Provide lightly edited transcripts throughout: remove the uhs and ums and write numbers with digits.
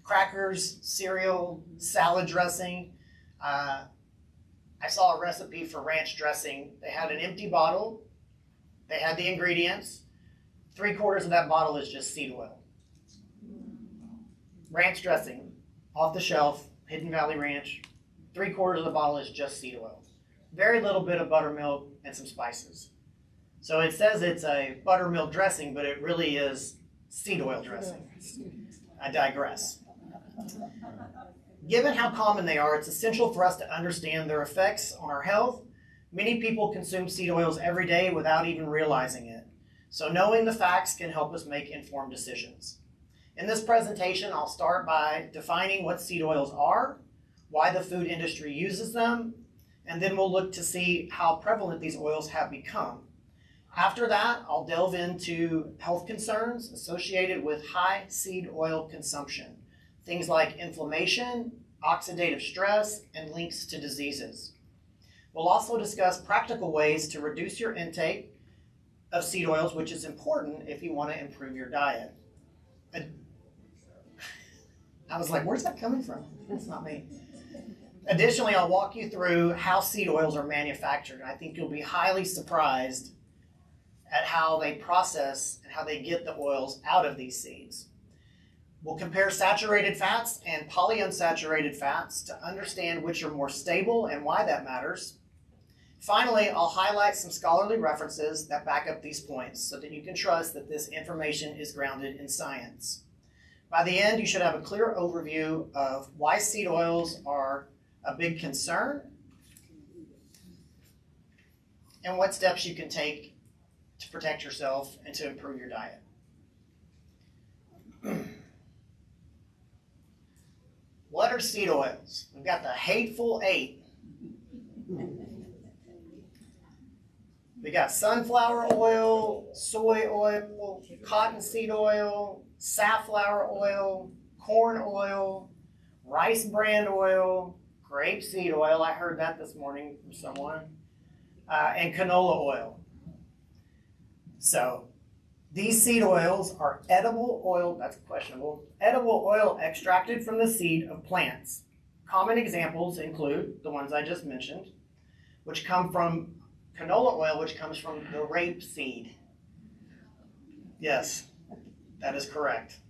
crackers, cereal, salad dressing. I saw a recipe for ranch dressing. They had an empty bottle. They had the ingredients. 3/4 of that bottle is just seed oil. Ranch dressing, off the shelf, Hidden Valley Ranch. 3/4 of the bottle is just seed oil. Very little bit of buttermilk and some spices. So it says it's a buttermilk dressing, but it really is seed oil dressing. I digress. Given how common they are, it's essential for us to understand their effects on our health. Many people consume seed oils every day without even realizing it. So knowing the facts can help us make informed decisions. In this presentation, I'll start by defining what seed oils are, why the food industry uses them, and then we'll look to see how prevalent these oils have become. After that, I'll delve into health concerns associated with high seed oil consumption. Things like inflammation, oxidative stress, and links to diseases. We'll also discuss practical ways to reduce your intake of seed oils, which is important if you want to improve your diet. I was like, where's that coming from? That's not me. Additionally, I'll walk you through how seed oils are manufactured. I think you'll be highly surprised at how they process and how they get the oils out of these seeds. We'll compare saturated fats and polyunsaturated fats to understand which are more stable and why that matters. Finally, I'll highlight some scholarly references that back up these points so that you can trust that this information is grounded in science. By the end, you should have a clear overview of why seed oils are a big concern and what steps you can take to protect yourself and to improve your diet. What are seed oils? We've got the hateful 8. We got sunflower oil, soy oil, cottonseed oil, safflower oil, corn oil, rice bran oil, grapeseed oil, I heard that this morning from someone, and canola oil. So these seed oils are edible oil, that's questionable, edible oil extracted from the seed of plants. Common examples include the ones I just mentioned, which come from canola oil, which comes from the rape seed. Yes, that is correct.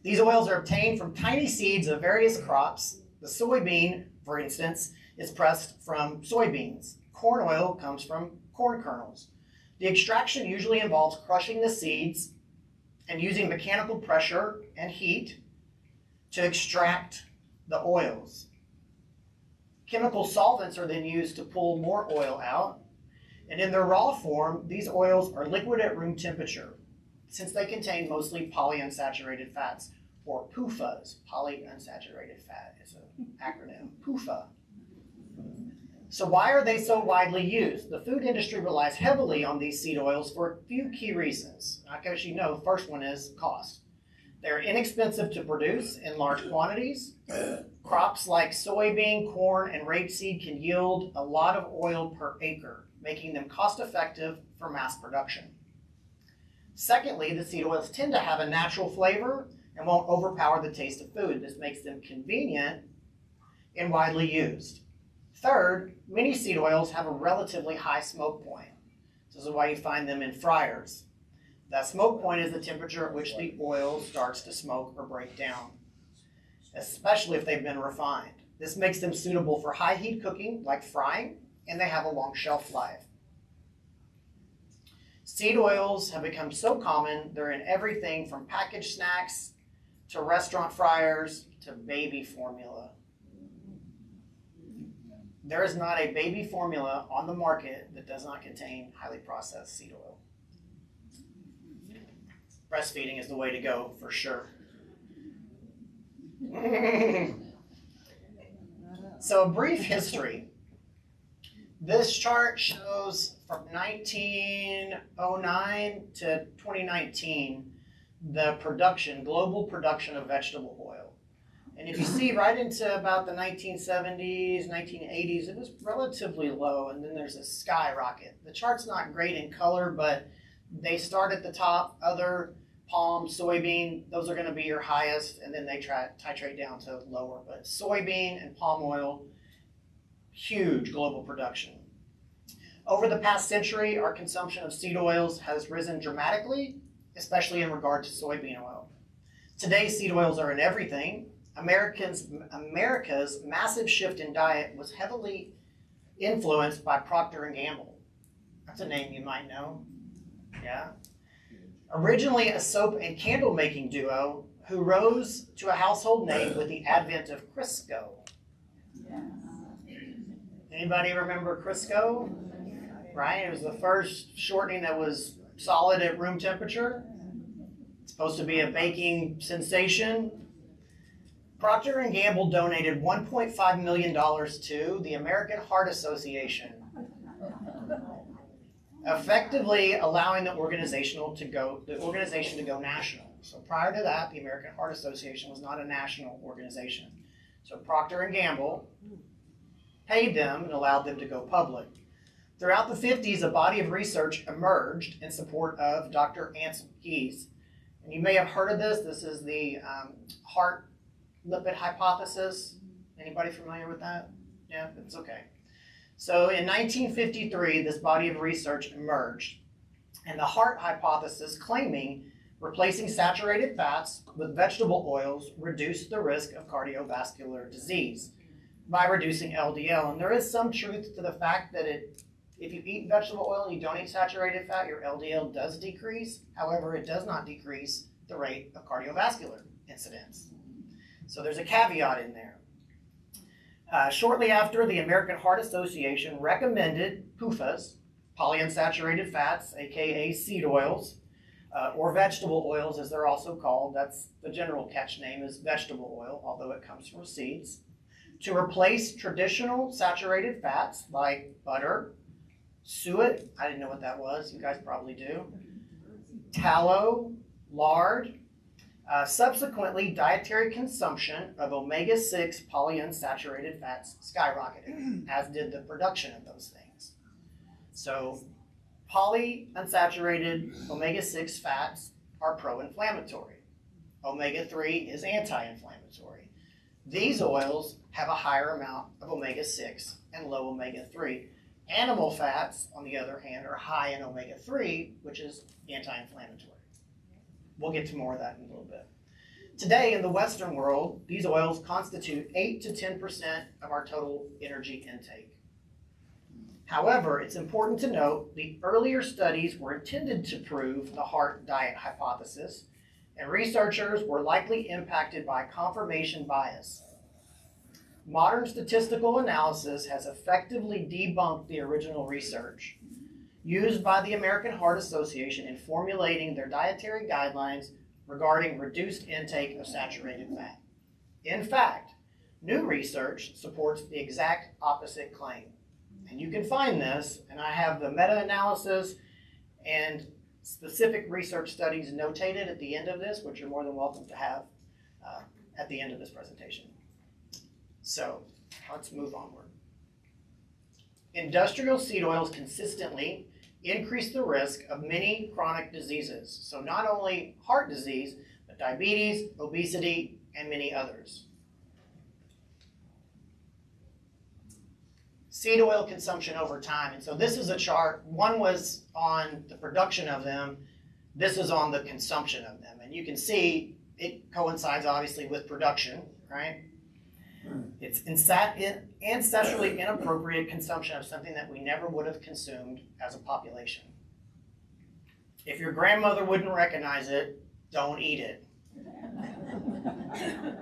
These oils are obtained from tiny seeds of various crops. The soybean, for instance, is pressed from soybeans. Corn oil comes from corn kernels. The extraction usually involves crushing the seeds and using mechanical pressure and heat to extract the oils. Chemical solvents are then used to pull more oil out, and in their raw form, these oils are liquid at room temperature, since they contain mostly polyunsaturated fats, or PUFAs. Polyunsaturated fat is an acronym, PUFA. So why are they so widely used? The food industry relies heavily on these seed oils for a few key reasons. I guess you know, the first one is cost. They're inexpensive to produce in large quantities. Crops like soybean, corn, and rapeseed can yield a lot of oil per acre, making them cost-effective for mass production. Secondly, the seed oils tend to have a natural flavor and won't overpower the taste of food. This makes them convenient and widely used. Third, many seed oils have a relatively high smoke point. This is why you find them in fryers. That smoke point is the temperature at which the oil starts to smoke or break down, especially if they've been refined. This makes them suitable for high heat cooking, like frying, and they have a long shelf life. Seed oils have become so common, they're in everything from packaged snacks to restaurant fryers to baby formula. There is not a baby formula on the market that does not contain highly processed seed oil. Breastfeeding is the way to go for sure. So a brief history. This chart shows from 1909 to 2019 the production, global production of vegetable oil. And if you see right into about the 1970s, 1980s, it was relatively low, and then there's a skyrocket. The chart's not great in color, but they start at the top. Other palm, soybean, those are going to be your highest, and then they titrate down to lower. But soybean and palm oil, huge global production. Over the past century, our consumption of seed oils has risen dramatically, especially in regard to soybean oil. Today, seed oils are in everything. America's massive shift in diet was heavily influenced by Procter & Gamble. That's a name you might know. Yeah. Originally a soap and candle making duo who rose to a household name with the advent of Crisco. Anybody remember Crisco? Right? It was the first shortening that was solid at room temperature. It's supposed to be a baking sensation. Procter & Gamble donated $1.5 million to the American Heart Association, effectively allowing the organization to go national. So prior to that, the American Heart Association was not a national organization. So Procter & Gamble paid them and allowed them to go public. Throughout the 50s, a body of research emerged in support of Dr. Ansel Keys. And you may have heard of this. This is the heart lipid hypothesis. Anybody familiar with that? Yeah, it's okay. So in 1953, this body of research emerged, and the heart hypothesis claiming replacing saturated fats with vegetable oils reduced the risk of cardiovascular disease by reducing LDL. And there is some truth to the fact that if you eat vegetable oil and you don't eat saturated fat, your LDL does decrease. However, it does not decrease the rate of cardiovascular incidence. So there's a caveat in there. Shortly after, the American Heart Association recommended PUFAs, polyunsaturated fats, aka seed oils, or vegetable oils as they're also called. That's the general catch name is vegetable oil, although it comes from seeds, to replace traditional saturated fats like butter, suet, I didn't know what that was, you guys probably do, tallow, lard. Subsequently, dietary consumption of omega-6 polyunsaturated fats skyrocketed, as did the production of those things. So polyunsaturated omega-6 fats are pro-inflammatory. Omega-3 is anti-inflammatory. These oils have a higher amount of omega-6 and low omega-3. Animal fats, on the other hand, are high in omega-3, which is anti-inflammatory. We'll get to more of that in a little bit. Today, in the Western world, these oils constitute 8 to 10% of our total energy intake. However, it's important to note the earlier studies were intended to prove the heart diet hypothesis, and researchers were likely impacted by confirmation bias. Modern statistical analysis has effectively debunked the original research used by the American Heart Association in formulating their dietary guidelines regarding reduced intake of saturated fat. In fact, new research supports the exact opposite claim. And you can find this, and I have the meta-analysis and specific research studies notated at the end of this, which you're more than welcome to have at the end of this presentation. So let's move onward. Industrial seed oils consistently increase the risk of many chronic diseases. So not only heart disease, but diabetes, obesity, and many others. Seed oil consumption over time. And so this is a chart. One was on the production of them. This is on the consumption of them. And you can see it coincides obviously with production, right? It's ancestrally inappropriate consumption of something that we never would have consumed as a population. If your grandmother wouldn't recognize it, don't eat it.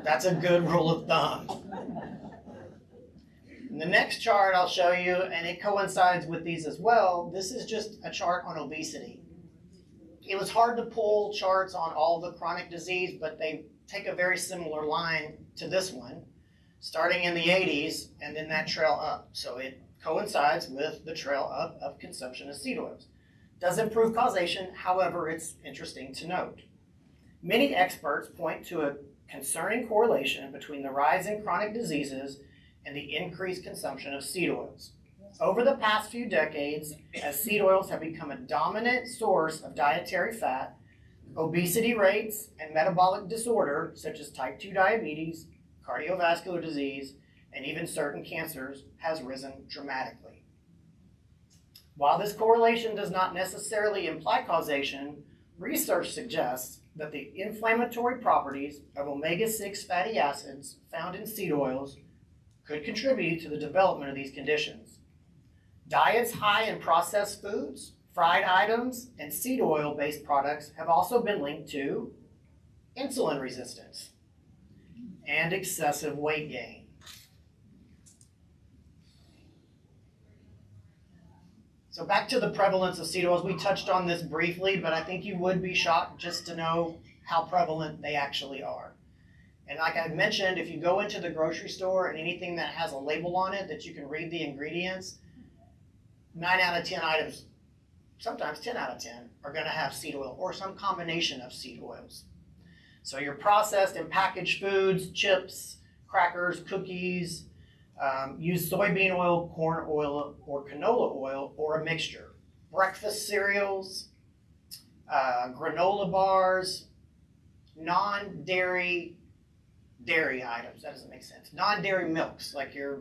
That's a good rule of thumb. And the next chart I'll show you, and it coincides with these as well, this is just a chart on obesity. It was hard to pull charts on all the chronic disease, but they take a very similar line to this one, starting in the 80s, and then that trail up. So it coincides with the trail up of consumption of seed oils. Doesn't prove causation, however, it's interesting to note. Many experts point to a concerning correlation between the rise in chronic diseases and the increased consumption of seed oils. Over the past few decades, as seed oils have become a dominant source of dietary fat, Obesity rates and metabolic disorder, such as type 2 diabetes, cardiovascular disease, and even certain cancers, has risen dramatically. While this correlation does not necessarily imply causation, research suggests that the inflammatory properties of omega-6 fatty acids found in seed oils could contribute to the development of these conditions. Diets high in processed foods, fried items, and seed oil-based products have also been linked to insulin resistance and excessive weight gain. So back to the prevalence of seed oils. We touched on this briefly, but I think you would be shocked just to know how prevalent they actually are. And like I mentioned, if you go into the grocery store and anything that has a label on it that you can read the ingredients, 9 out of 10 items, sometimes 10 out of 10, are going to have seed oil or some combination of seed oils. So your processed and packaged foods, chips, crackers, cookies, use soybean oil, corn oil, or canola oil, or a mixture. Breakfast cereals, granola bars, non-dairy dairy items. That doesn't make sense. Non-dairy milks, like your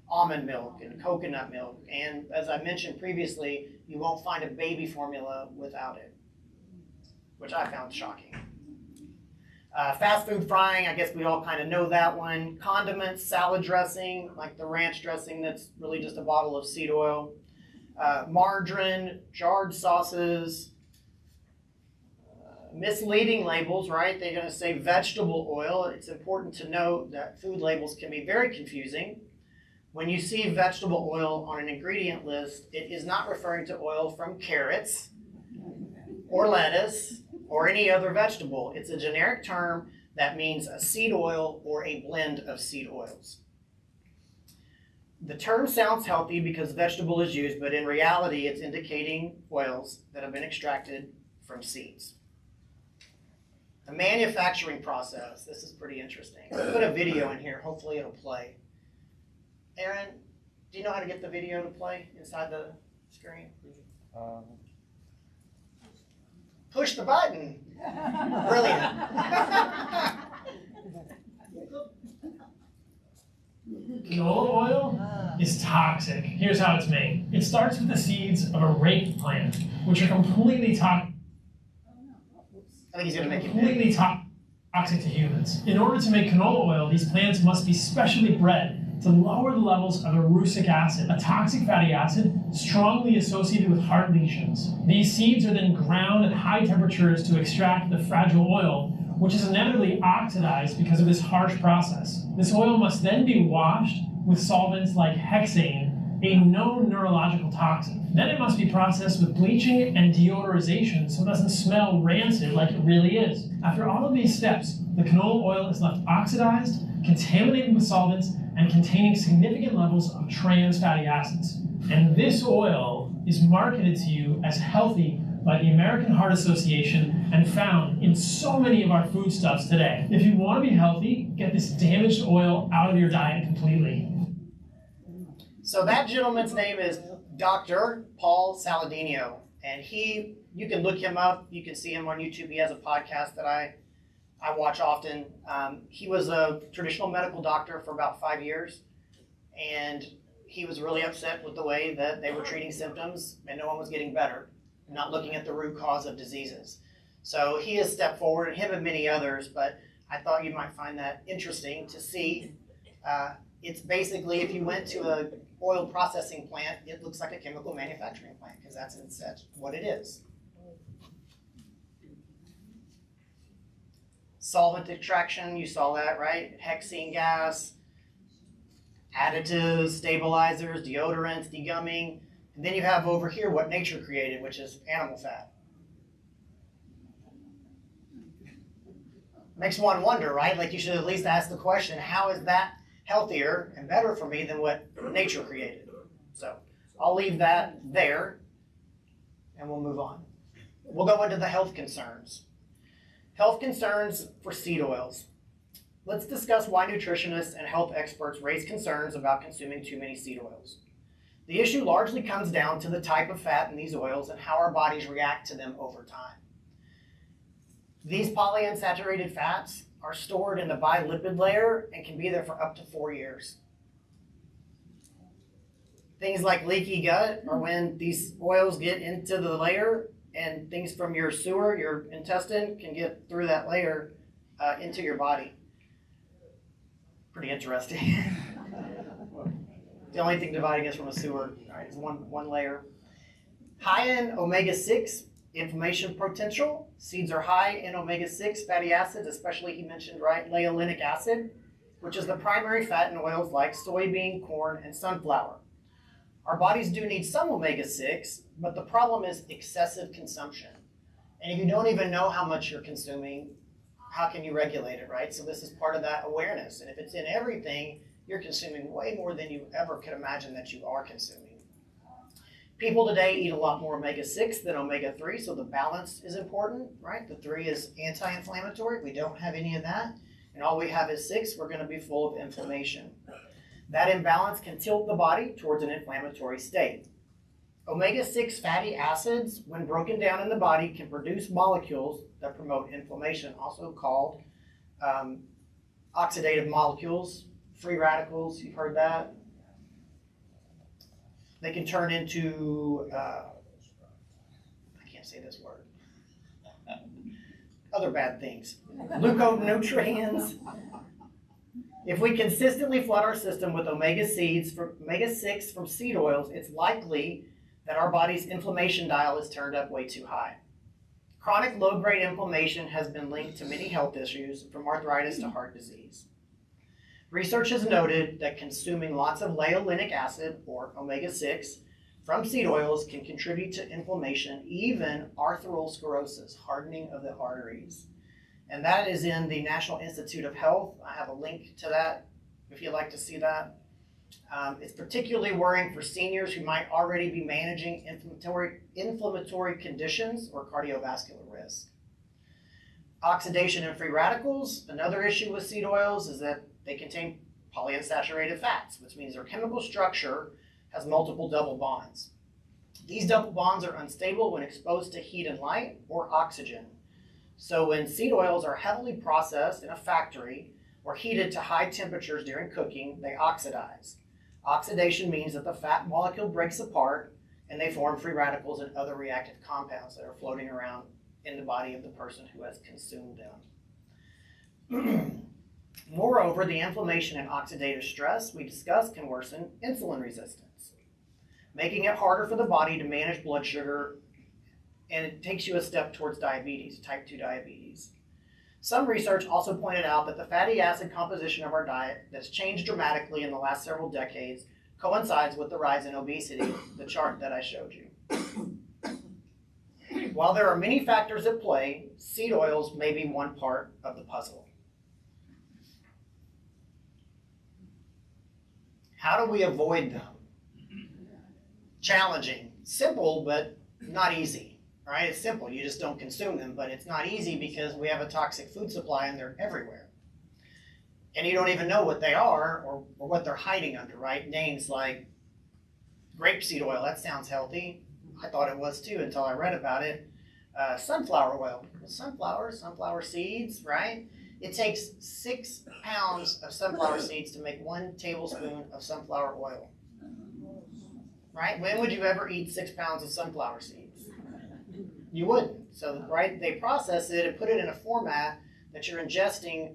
almond milk and coconut milk. And as I mentioned previously, you won't find a baby formula without it, which I found shocking. Fast food frying, I guess we all kind of know that one. Condiments, salad dressing, like the ranch dressing that's really just a bottle of seed oil. Margarine, jarred sauces, misleading labels, right? They're going to say vegetable oil. It's important to note that food labels can be very confusing. When you see vegetable oil on an ingredient list, it is not referring to oil from carrots or lettuce or any other vegetable. It's a generic term that means a seed oil or a blend of seed oils. The term sounds healthy because vegetable is used, but in reality, it's indicating oils that have been extracted from seeds. The manufacturing process, this is pretty interesting. I'll put a video in here, hopefully it'll play. Aaron, do you know how to get the video to play inside the screen? Push the button. Brilliant. Canola oil is toxic. Here's how it's made. It starts with the seeds of a rape plant, which are completely toxic. I think he's going to make it toxic to humans. In order to make canola oil, these plants must be specially bred to lower the levels of erucic acid, a toxic fatty acid strongly associated with heart lesions. These seeds are then ground at high temperatures to extract the fragile oil, which is inevitably oxidized because of this harsh process. This oil must then be washed with solvents like hexane, a known neurological toxin. Then it must be processed with bleaching and deodorization so it doesn't smell rancid like it really is. After all of these steps, the canola oil is left oxidized, contaminated with solvents, and containing significant levels of trans fatty acids. And this oil is marketed to you as healthy by the American Heart Association and found in so many of our foodstuffs today. If you want to be healthy, get this damaged oil out of your diet completely. So that gentleman's name is Dr. Paul Saladino, and you can look him up. You can see him on YouTube. He has a podcast that I watch often. He was a traditional medical doctor for about 5 years, and he was really upset with the way that they were treating symptoms and no one was getting better, not looking at the root cause of diseases. So he has stepped forward, and him and many others, but I thought you might find that interesting to see. It's basically, if you went to a oil processing plant, it looks like a chemical manufacturing plant because that's what it is. Solvent extraction, you saw that, right? Hexene gas, additives, stabilizers, deodorants, degumming. And then you have over here what nature created, which is animal fat. Makes one wonder, right? Like you should at least ask the question, how is that healthier and better for me than what nature created? So I'll leave that there and we'll move on. We'll go into the health concerns. Health concerns for seed oils. Let's discuss why nutritionists and health experts raise concerns about consuming too many seed oils. The issue largely comes down to the type of fat in these oils and how our bodies react to them over time. These polyunsaturated fats are stored in the bilipid layer and can be there for up to 4 years. Things like leaky gut are when these oils get into the layer and things from your sewer, your intestine, can get through that layer into your body. Pretty interesting. The only thing dividing us from a sewer, right, is one layer. High in omega-6 inflammation potential. Seeds are high in omega-6 fatty acids, especially he mentioned, right, leiolinic acid, which is the primary fat in oils like soybean, corn, and sunflower. Our bodies do need some omega-6, but the problem is excessive consumption. And if you don't even know how much you're consuming, how can you regulate it, right? So this is part of that awareness. And if it's in everything, you're consuming way more than you ever could imagine that you are consuming. People today eat a lot more omega-6 than omega-3, so the balance is important, right? The 3 is anti-inflammatory. If we don't have any of that, and all we have is 6, we're going to be full of inflammation. That imbalance can tilt the body towards an inflammatory state. Omega-6 fatty acids, when broken down in the body, can produce molecules that promote inflammation, also called oxidative molecules, free radicals, you've heard that. They can turn into, I can't say this word, other bad things. Leukonutrients. If we consistently flood our system with omega-6 from seed oils, it's likely that our body's inflammation dial is turned up way too high. Chronic low-grade inflammation has been linked to many health issues, from arthritis to heart disease. Research has noted that consuming lots of leiolinic acid, or omega-6, from seed oils can contribute to inflammation, even arteriosclerosis, hardening of the arteries. And that is in the National Institute of Health. I have a link to that if you'd like to see that. It's particularly worrying for seniors who might already be managing inflammatory conditions or cardiovascular risk. Oxidation and free radicals. Another issue with seed oils is that they contain polyunsaturated fats, which means their chemical structure has multiple double bonds. These double bonds are unstable when exposed to heat and light or oxygen. So when seed oils are heavily processed in a factory or heated to high temperatures during cooking, they oxidize. Oxidation means that the fat molecule breaks apart and they form free radicals and other reactive compounds that are floating around in the body of the person who has consumed them. Moreover, the inflammation and oxidative stress we discussed can worsen insulin resistance, making it harder for the body to manage blood sugar, and it takes you a step towards diabetes, type 2 diabetes. Some research also pointed out that the fatty acid composition of our diet that's changed dramatically in the last several decades coincides with the rise in obesity, the chart that I showed you. While there are many factors at play, seed oils may be one part of the puzzle. How do we avoid them? Challenging, simple, but not easy. Right? It's simple, you just don't consume them, but it's not easy because we have a toxic food supply and they're everywhere. And you don't even know what they are or what they're hiding under, right? Names like grapeseed oil, that sounds healthy. I thought it was too until I read about it. Sunflower oil, sunflower seeds, right? It takes 6 pounds of sunflower seeds to make 1 tablespoon of sunflower oil. Right? When would you ever eat 6 pounds of sunflower seeds? You wouldn't. So, right, they process it and put it in a format that you're ingesting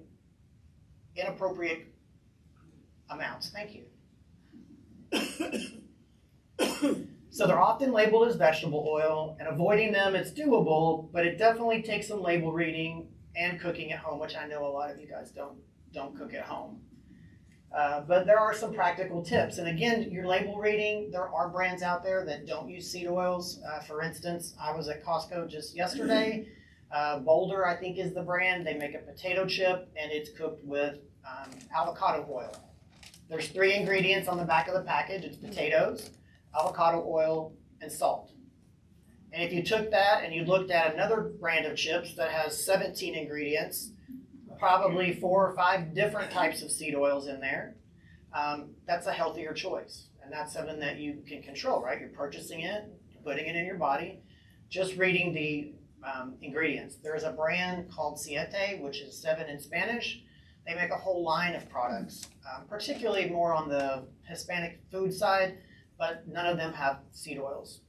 inappropriate amounts. Thank you. So they're often labeled as vegetable oil, and avoiding them, it's doable, but it definitely takes some label reading and cooking at home, which I know a lot of you guys don't cook at home. But there are some practical tips. And again, your label reading, there are brands out there that don't use seed oils. For instance, I was at Costco just yesterday. Boulder, I think, is the brand. They make a potato chip, and it's cooked with avocado oil. There's 3 ingredients on the back of the package. It's potatoes, avocado oil, and salt. And if you took that and you looked at another brand of chips that has 17 ingredients, probably 4 or 5 different types of seed oils in there, that's a healthier choice. And that's something that you can control, right? You're purchasing it, you're putting it in your body. Just reading the ingredients. There is a brand called Siete, which is 7 in Spanish. They make a whole line of products, particularly more on the Hispanic food side, but none of them have seed oils.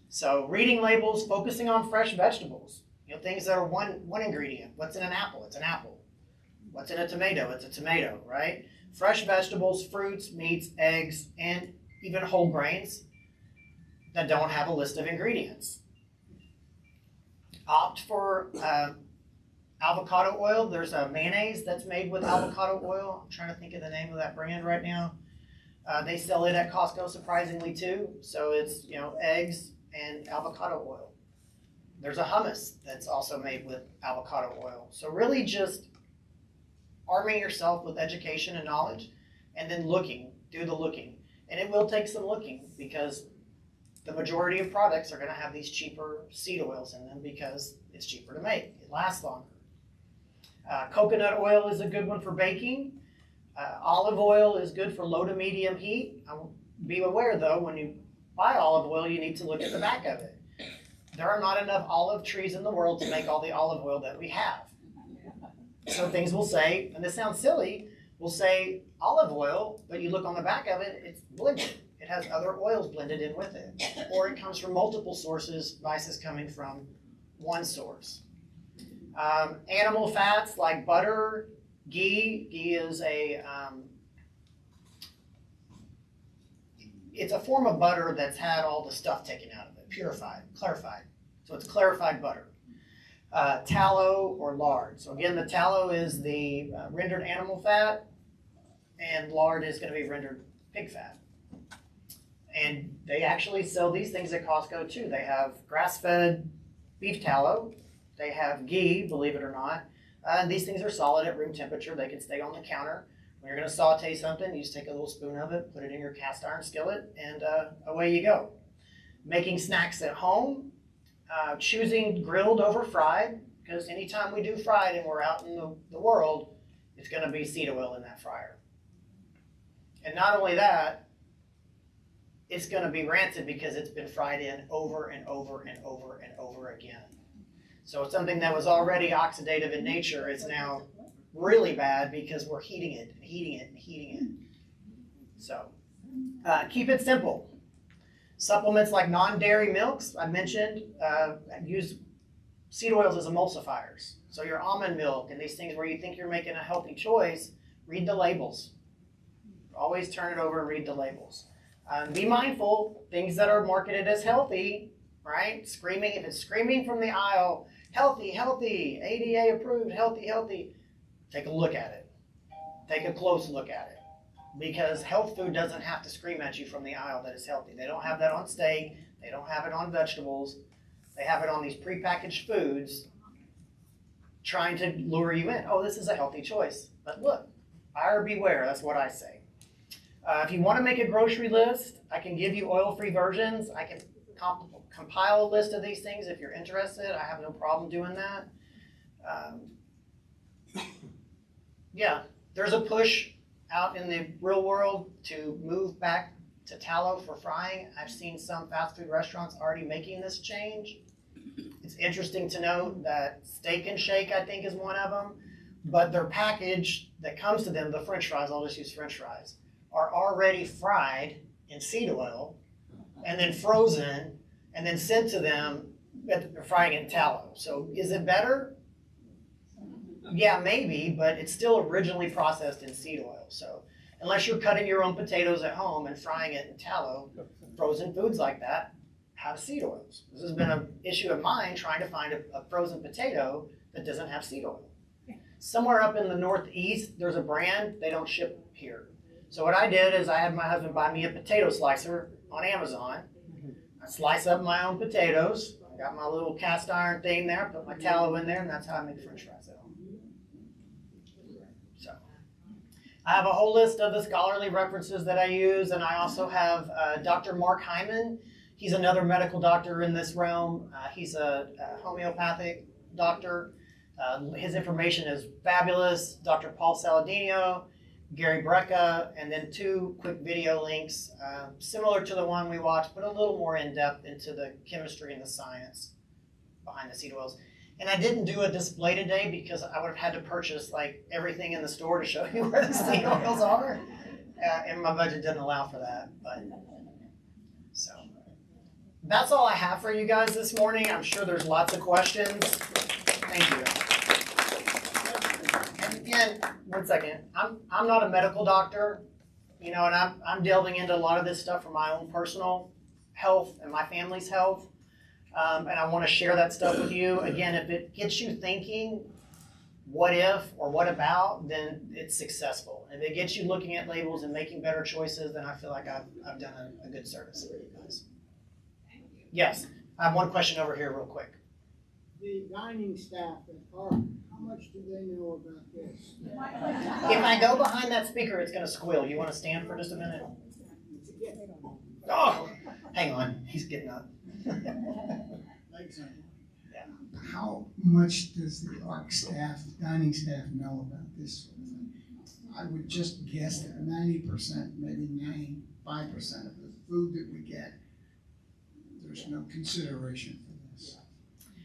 So reading labels, focusing on fresh vegetables, things that are one ingredient. What's in an apple? It's an apple. What's in a tomato? It's a tomato, right? Fresh vegetables, fruits, meats, eggs, and even whole grains that don't have a list of ingredients. Opt for avocado oil. There's a mayonnaise that's made with avocado oil. I'm trying to think of the name of that brand right now. They sell it at Costco surprisingly too. So it's eggs and avocado oil. There's a hummus that's also made with avocado oil. So really just arming yourself with education and knowledge, and then do the looking. And it will take some looking because the majority of products are going to have these cheaper seed oils in them because it's cheaper to make. It lasts longer. Coconut oil is a good one for baking. Olive oil is good for low to medium heat. Be aware though, when you buy olive oil, you need to look at the back of it. There are not enough olive trees in the world to make all the olive oil that we have. So things will say, and this sounds silly, will say olive oil, but you look on the back of it, it's blended. It has other oils blended in with it. Or it comes from multiple sources versus coming from one source. Animal fats like butter, ghee. Ghee is it's a form of butter that's had all the stuff taken out of it, purified, clarified. So it's clarified butter. Tallow or lard. So again, the tallow is the rendered animal fat, and lard is going to be rendered pig fat. And they actually sell these things at Costco too. They have grass-fed beef tallow. They have ghee, believe it or not. And these things are solid at room temperature. They can stay on the counter. When you're going to saute something, you just take a little spoon of it, put it in your cast iron skillet, and away you go. Making snacks at home. Choosing grilled over fried, because anytime we do fried and we're out in the world, it's going to be seed oil in that fryer. And not only that, it's going to be rancid because it's been fried in over and over and over and over again. So something that was already oxidative in nature is now really bad because we're heating it and heating it and heating it. So keep it simple. Supplements like non-dairy milks, I mentioned, use seed oils as emulsifiers. So your almond milk and these things where you think you're making a healthy choice, read the labels. Always turn it over and read the labels. Be mindful, things that are marketed as healthy, right? Screaming, if it's screaming from the aisle, healthy, healthy, ADA approved, healthy, healthy, take a look at it. Take a close look at it. Because health food doesn't have to scream at you from the aisle that it's healthy. They don't have that on steak. They don't have it on vegetables. They have it on these prepackaged foods trying to lure you in. Oh, this is a healthy choice. But look, buyer beware. That's what I say. If you want to make a grocery list, I can give you oil-free versions. I can compile a list of these things if you're interested. I have no problem doing that. Yeah, there's a push out in the real world to move back to tallow for frying. I've seen some fast food restaurants already making this change. It's interesting to note that Steak and Shake, I think, is one of them, but their package that comes to them, the French fries, I'll just use French fries, are already fried in seed oil and then frozen and then sent to them. They're frying it in tallow. So is it better? Yeah, maybe, but it's still originally processed in seed oil. So unless you're cutting your own potatoes at home and frying it in tallow, frozen foods like that have seed oils. This has been an issue of mine trying to find a frozen potato that doesn't have seed oil. Somewhere up in the Northeast, there's a brand, they don't ship here. So what I did is I had my husband buy me a potato slicer on Amazon. I slice up my own potatoes. I got my little cast iron thing there, put my tallow in there, and that's how I make French fries at home. So I have a whole list of the scholarly references that I use, and I also have Dr. Mark Hyman. He's another medical doctor in this realm. He's a homeopathic doctor. His information is fabulous. Dr. Paul Saladino, Gary Brecka, and then 2 quick video links, similar to the one we watched, but a little more in depth into the chemistry and the science behind the seed oils. And I didn't do a display today because I would have had to purchase like everything in the store to show you where the seed oils are. And my budget didn't allow for that, but so that's all I have for you guys this morning. I'm sure there's lots of questions. Thank you. And again, one second. I'm not a medical doctor, you know, and I'm delving into a lot of this stuff for my own personal health and my family's health. And I want to share that stuff with you. Again, if it gets you thinking, what if or what about, then it's successful. If it gets you looking at labels and making better choices, then I feel like I've done a good service for you guys. Yes, I have one question over here real quick. The dining staff at Arc, how much do they know about this? If I go behind that speaker, it's going to squeal. You want to stand for just a minute? Oh, hang on. He's getting up. How much does the ARC staff, dining staff, know about this sort of thing? I would just guess that 90%, maybe 95% of the food that we get, there's no consideration for this.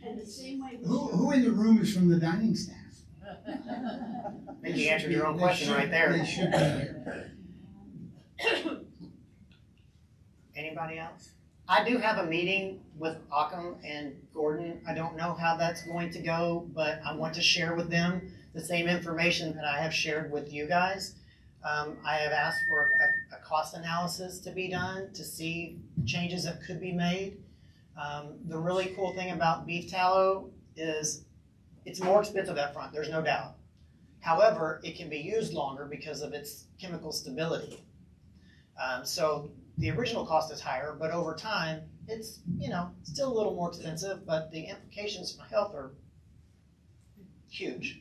And the same way. Who in the room is from the dining staff? I think you answered your own question right there. They should be here. Anybody else? I do have a meeting with Occam and Gordon. I don't know how that's going to go, but I want to share with them the same information that I have shared with you guys. I have asked for a cost analysis to be done to see changes that could be made. The really cool thing about beef tallow is it's more expensive up front, there's no doubt. However, it can be used longer because of its chemical stability. So the original cost is higher, but over time, it's, you know, still a little more expensive, but the implications for health are huge.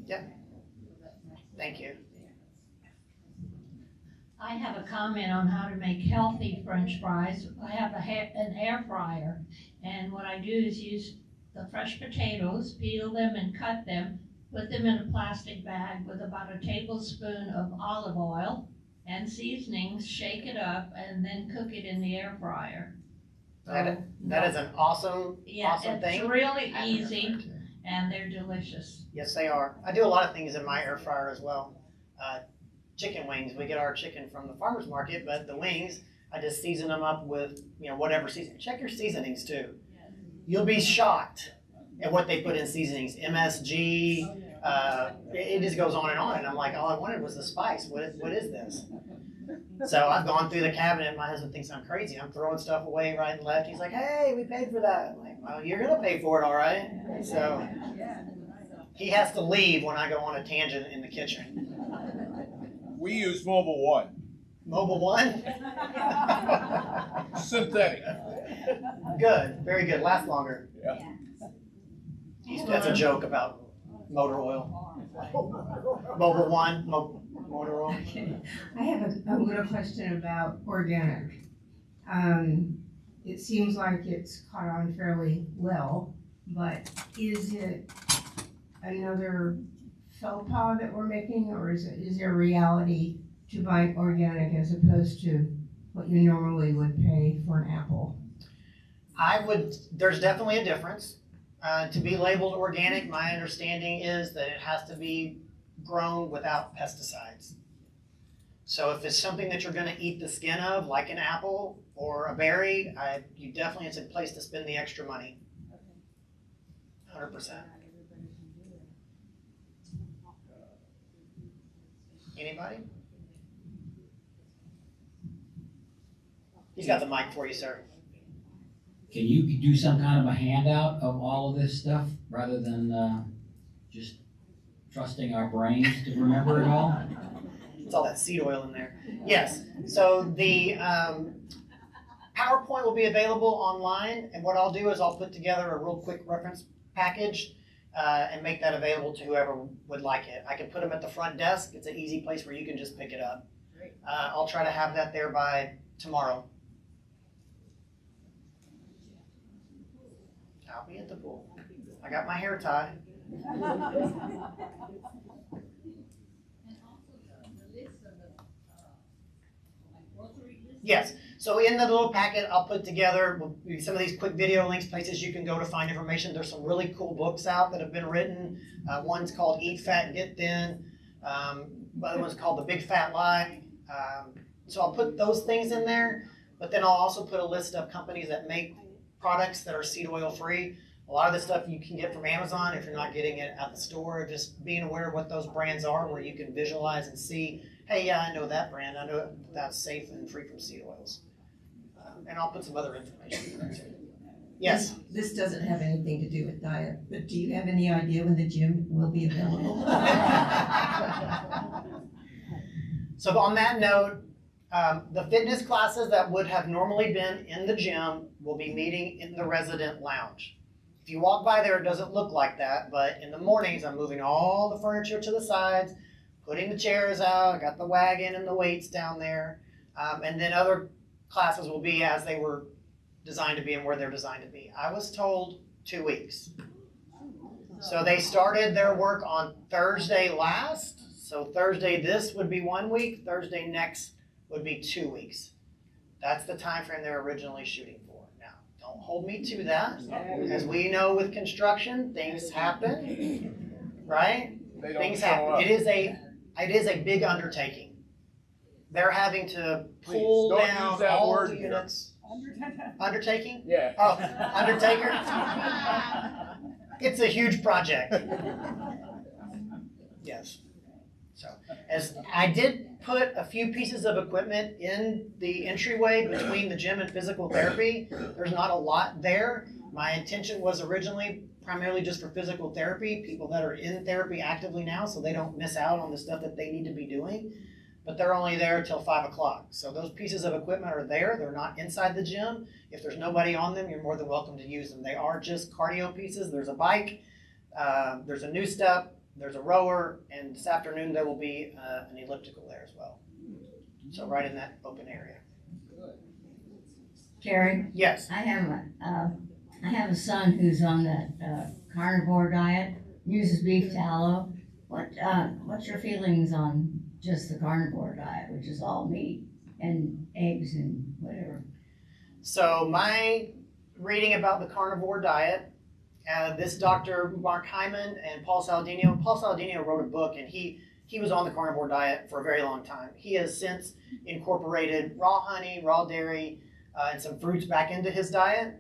Yeah. Thank you. I have a comment on how to make healthy French fries. I have an air fryer, and what I do is use the fresh potatoes, peel them and cut them, put them in a plastic bag with about a tablespoon of olive oil and seasonings, shake it up, and then cook it in the air fryer. That is an awesome It's thing. really easy, and they're delicious. Yes, they are. I do a lot of things in my air fryer as well. Chicken wings, we get our chicken from the farmer's market, but the wings, I just season them up with, you know, whatever seasoning. Check your seasonings too. You'll be shocked at what they put in seasonings. MSG, it just goes on. And I'm like, all I wanted was the spice. What is this? So I've gone through the cabinet. My husband thinks I'm crazy. I'm throwing stuff away right and left. He's like, hey, we paid for that. I'm like, well, you're going to pay for it, all right? So he has to leave when I go on a tangent in the kitchen. We use Mobile One. Mobile One? Synthetic. Good, very good. Lasts longer. Yeah. That's a joke about motor oil. Mobile One, motor oil. I have a little question about organic. It seems like it's caught on fairly well, but is it another faux pas that we're making, or is there a reality to buying organic as opposed to what you normally would pay for an apple? There's definitely a difference. To be labeled organic, my understanding is that it has to be grown without pesticides. So if it's something that you're going to eat the skin of, like an apple or a berry, it's a place to spend the extra money. 100%. Anybody? He's got the mic for you, sir. Can you do some kind of a handout of all of this stuff rather than just trusting our brains to remember it all? It's all that seed oil in there. Yes. So the PowerPoint will be available online, and what I'll do is I'll put together a real quick reference package and make that available to whoever would like it. I can put them at the front desk. It's an easy place where you can just pick it up. I'll try to have that there by tomorrow. I'll be at the pool. I got my hair tied. Yes. So in the little packet, I'll put together some of these quick video links, places you can go to find information. There's some really cool books out that have been written. One's called Eat Fat, Get Thin. The other one's called The Big Fat Lie. So I'll put those things in there, but then I'll also put a list of companies that make products that are seed oil free. A lot of this stuff you can get from Amazon if you're not getting it at the store. Just being aware of what those brands are, where you can visualize and see, hey, yeah, I know that brand. I know that's safe and free from seed oils. And I'll put some other information in there too. Yes? This doesn't have anything to do with diet, but do you have any idea when the gym will be available? So on that note, the fitness classes that would have normally been in the gym will be meeting in the resident lounge. If you walk by there, it doesn't look like that, but in the mornings, I'm moving all the furniture to the sides, putting the chairs out, I got the wagon and the weights down there, and then other classes will be as they were designed to be and where they're designed to be. I was told 2 weeks. So they started their work on Thursday last, so Thursday this would be 1 week, Thursday next would be 2 weeks. That's the time frame they're originally shooting for. Now, don't hold me to that. As we know with construction, things happen, right? They don't Things show happen. up. It is a big undertaking. They're having to pull Please, don't down use that all word the here. units. Undertaking? Yeah. Oh, undertaker? It's a huge project. Yes. So, as I did put a few pieces of equipment in the entryway between the gym and physical therapy. There's not a lot there. My intention was originally primarily just for physical therapy, people that are in therapy actively now, so they don't miss out on the stuff that they need to be doing. But they're only there till 5 o'clock. So those pieces of equipment are there. They're not inside the gym. If there's nobody on them, you're more than welcome to use them. They are just cardio pieces. There's a bike, there's a new step, there's a rower, and this afternoon there will be an elliptical there as well. So right in that open area. Jerry, Yes. I have a son who's on that carnivore diet, uses beef tallow. What's your feelings on just the carnivore diet, which is all meat and eggs and whatever? So my reading about the carnivore diet, this Dr. Mark Hyman and Paul Saladino wrote a book, and he was on the carnivore diet for a very long time. He has since incorporated raw honey, raw dairy, and some fruits back into his diet.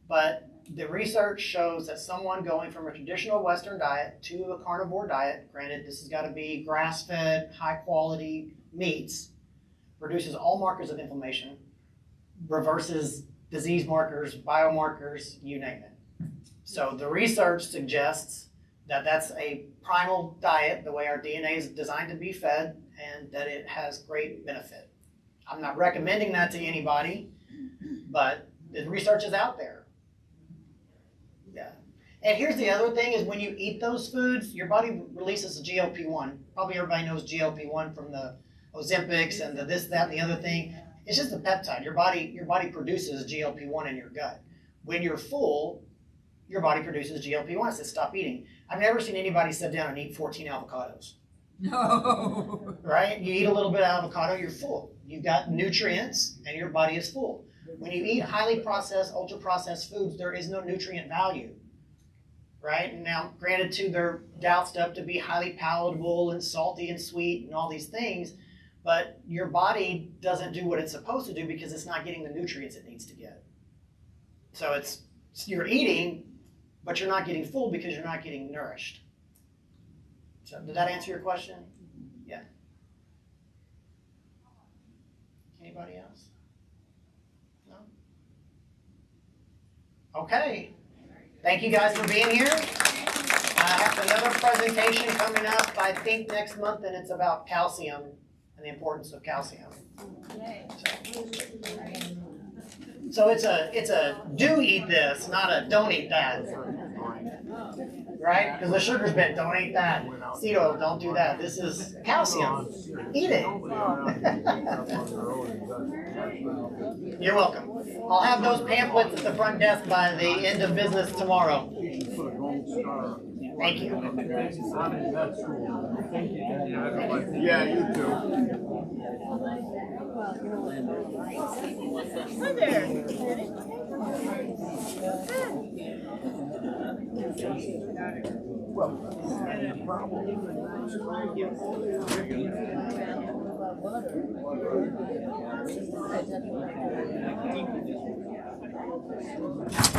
But the research shows that someone going from a traditional Western diet to a carnivore diet, granted this has got to be grass-fed, high-quality meats, reduces all markers of inflammation, reverses disease markers, biomarkers, you name it. So the research suggests that that's a primal diet, the way our DNA is designed to be fed, and that it has great benefit. I'm not recommending that to anybody, but the research is out there. Yeah. And here's the other thing is when you eat those foods, your body releases a GLP-1. Probably everybody knows GLP-1 from the Ozempics and the this, that, and the other thing. It's just a peptide. Your body produces GLP-1 in your gut. When you're full, your body produces GLP-1. It says stop eating. I've never seen anybody sit down and eat 14 avocados. No. Right? You eat a little bit of avocado, you're full. You've got nutrients and your body is full. When you eat highly processed, ultra processed foods, there is no nutrient value. Right? Now, granted too, they're doused up to be highly palatable and salty and sweet and all these things, but your body doesn't do what it's supposed to do because it's not getting the nutrients it needs to get. So you're eating, but you're not getting full because you're not getting nourished. So did that answer your question? Yeah. Anybody else? No? Okay. Thank you guys for being here. I have another presentation coming up, I think next month, and it's about calcium and the importance of calcium. So it's a do eat this, not a don't eat that. Right? Because the sugar's been, don't eat that. Seed oil, don't do that. This is calcium. Eat it. You're welcome. I'll have those pamphlets at the front desk by the end of business tomorrow. Thank you. Yeah, you too. Hi there. Good.